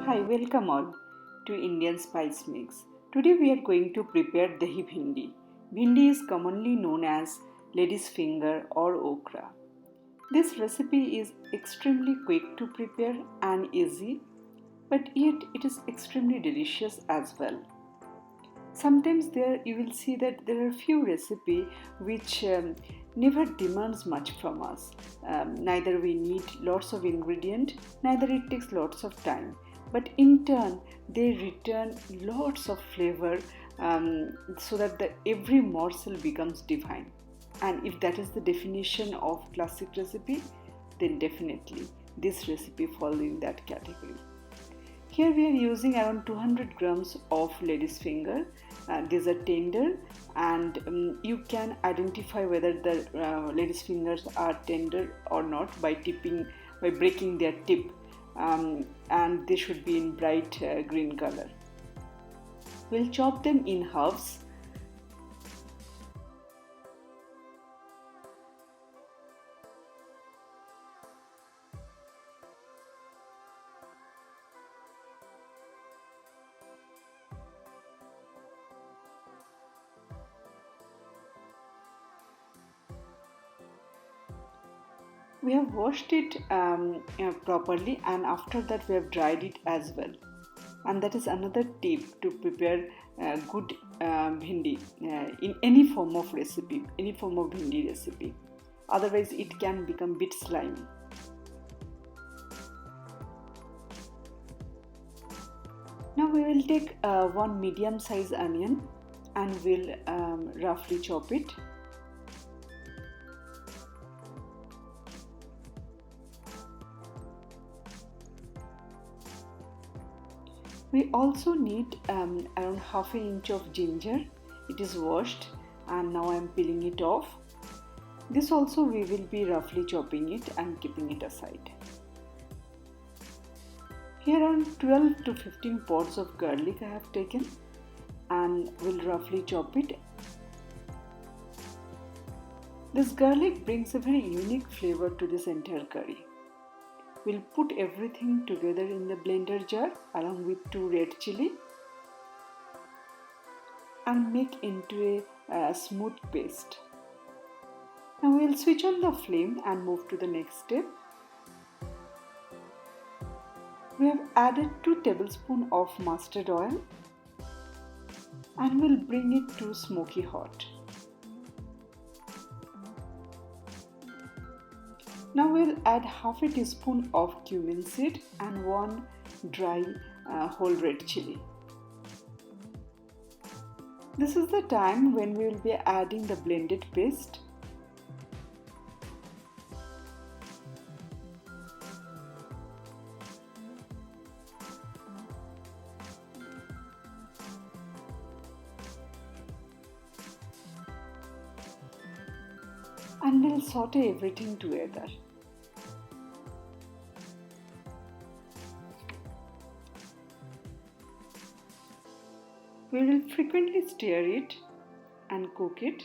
Hi, welcome all to Indian Spicemix. Today we are going to prepare Dahi Bhindi. Bhindi is commonly known as lady's finger or okra. This recipe is extremely quick to prepare and easy, but yet it is extremely delicious as well. Sometimes there you will see that there are few recipes which never demands much from us. Neither we need lots of ingredient, neither it takes lots of time. But in turn, they return lots of flavor so that every morsel becomes divine. And if that is the definition of classic recipe, then definitely this recipe falls in that category. Here we are using around 200 grams of lady's finger. These are tender, and you can identify whether the lady's fingers are tender or not by breaking their tip, and they should be in bright green color. We'll chop them in halves. We have washed it properly, and after that we have dried it as well. And that is another tip to prepare good bhindi in any form of recipe, any form of bhindi recipe. Otherwise it can become a bit slimy. Now we will take one medium size onion and we'll roughly chop it. We also need around half an inch of ginger. It is washed and now I am peeling it off. This also we will be roughly chopping it and keeping it aside. Here around 12 to 15 pods of garlic I have taken and will roughly chop it. This garlic brings a very unique flavor to this entire curry. We'll put everything together in the blender jar along with 2 red chili and make into a smooth paste. Now we'll switch on the flame and move to the next step. We have added 2 tablespoons of mustard oil and we'll bring it to smoky hot. Now we'll add half a teaspoon of cumin seed and 1 dry whole red chili. This is the time when we will be adding the blended paste. And we'll saute everything together. We will frequently stir it and cook it.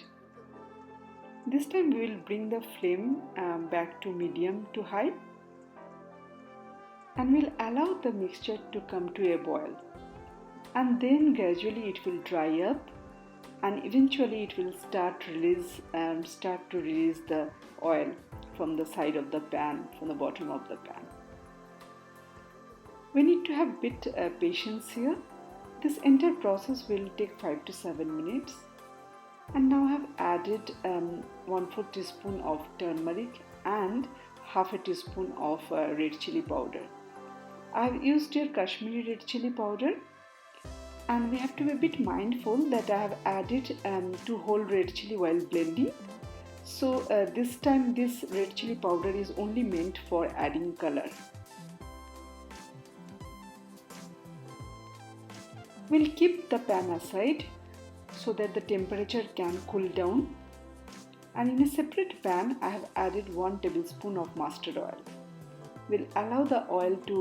This time we will bring the flame back to medium to high and we'll allow the mixture to come to a boil, and then gradually it will dry up and eventually it will start to release the oil from the side of the pan, from the bottom of the pan. We need to have bit patience here. This entire process will take 5 to 7 minutes. And now I have added 1/4 teaspoon of turmeric and half a teaspoon of red chili powder. I have used here Kashmiri red chili powder. And we have to be a bit mindful that I have added 2 whole red chili while blending. So this time this red chili powder is only meant for adding color. We'll keep the pan aside so that the temperature can cool down. And in a separate pan I have added 1 tablespoon of mustard oil. We'll allow the oil to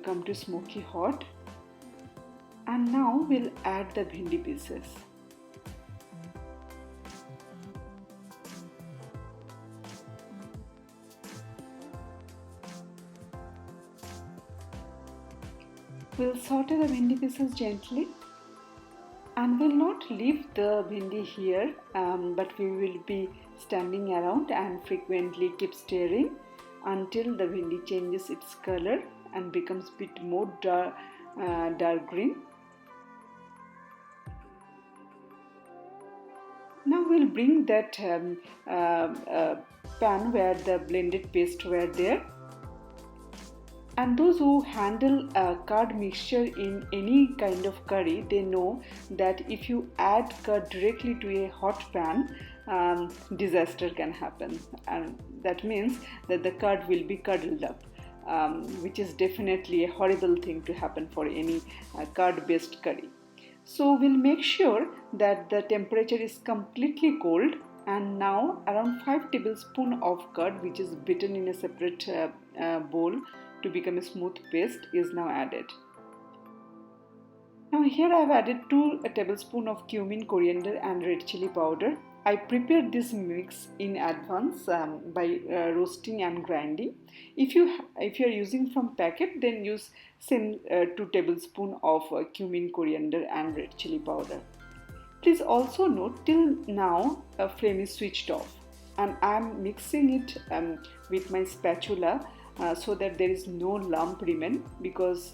come to smoky hot. And now we'll add the bhindi pieces. We'll saute the bhindi pieces gently and we'll not leave the bhindi here, but we will be standing around and frequently keep stirring until the bhindi changes its color and becomes a bit more dark green. Now we'll bring that pan where the blended paste were there. And those who handle curd mixture in any kind of curry, they know that if you add curd directly to a hot pan, disaster can happen. And that means that the curd will be curdled up, which is definitely a horrible thing to happen for any curd-based curry. So we'll make sure that the temperature is completely cold, and now around 5 tablespoons of curd, which is beaten in a separate bowl to become a smooth paste, is now added. Now here I have added 2 tablespoons of cumin, coriander and red chili powder. I prepared this mix in advance by roasting and grinding. If you are using from packet, then use same 2 tablespoons of cumin, coriander and red chili powder. Please also note till now flame is switched off and I am mixing it with my spatula so that there is no lump remain, because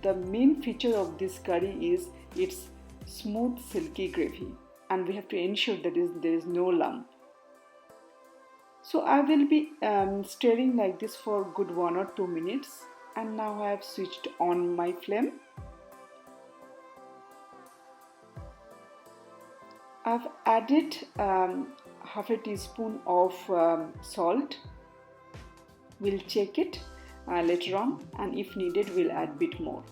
the main feature of this curry is its smooth silky gravy and we have to ensure that there is no lump. So I will be stirring like this for good 1 or 2 minutes, and now I have switched on my flame. I've added half a teaspoon of salt. We'll check it later on, and if needed we'll add a bit more.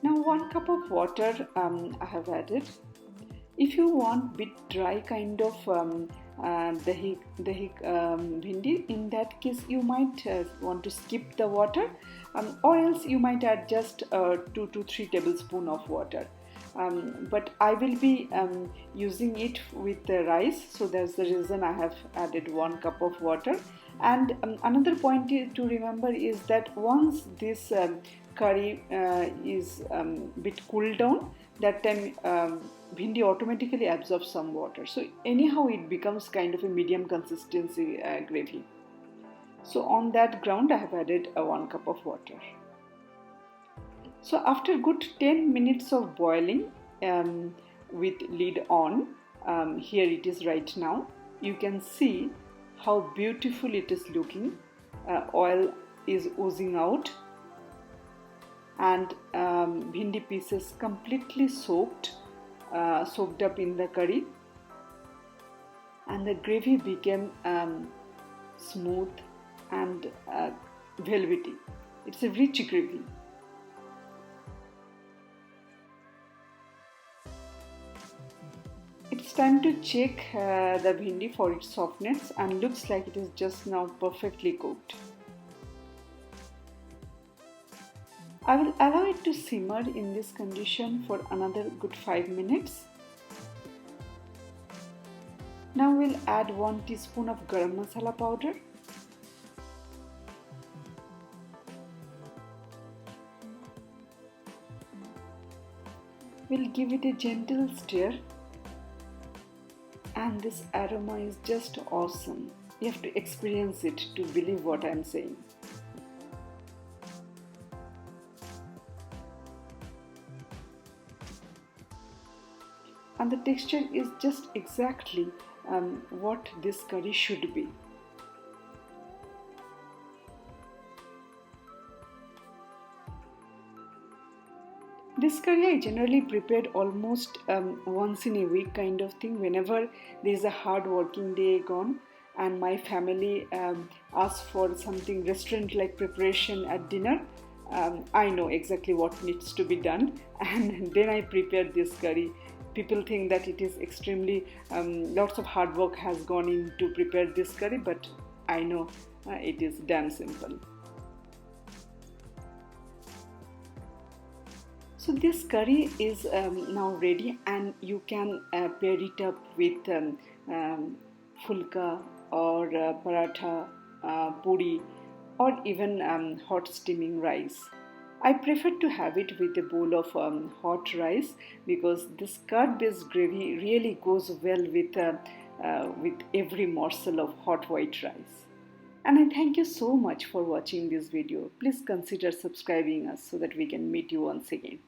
Now 1 cup of water I have added. If you want bit dry kind of dahi bhindi, in that case you might want to skip the water, or else you might add just 2 to 3 tablespoons of water. But I will be using it with the rice, so that's the reason I have added 1 cup of water. And another point to remember is that once this curry is bit cooled down, that time bhindi automatically absorbs some water. So anyhow it becomes kind of a medium consistency gravy. So on that ground I have added 1 cup of water. So after good 10 minutes of boiling with lid on, here it is right now, you can see how beautiful it is looking. Oil is oozing out and bhindi pieces completely soaked up in the curry, and the gravy became smooth and velvety. It's a rich gravy. It's time to check the bhindi for its softness, and looks like it is just now perfectly cooked. I will allow it to simmer in this condition for another good 5 minutes. Now we'll add 1 teaspoon of garam masala powder. We'll give it a gentle stir, and this aroma is just awesome. You have to experience it to believe what I'm saying. And the texture is just exactly what this curry should be. This curry I generally prepared almost once in a week kind of thing, whenever there is a hard working day gone and my family asks for something restaurant like preparation at dinner. I know exactly what needs to be done, and then I prepare this curry. People think that it is extremely lots of hard work has gone in to prepare this curry, but I know it is damn simple. So this curry is now ready, and you can pair it up with fulka or paratha, puri, or even hot steaming rice. I prefer to have it with a bowl of hot rice because this curd-based gravy really goes well with every morsel of hot white rice. And I thank you so much for watching this video. Please consider subscribing us so that we can meet you once again.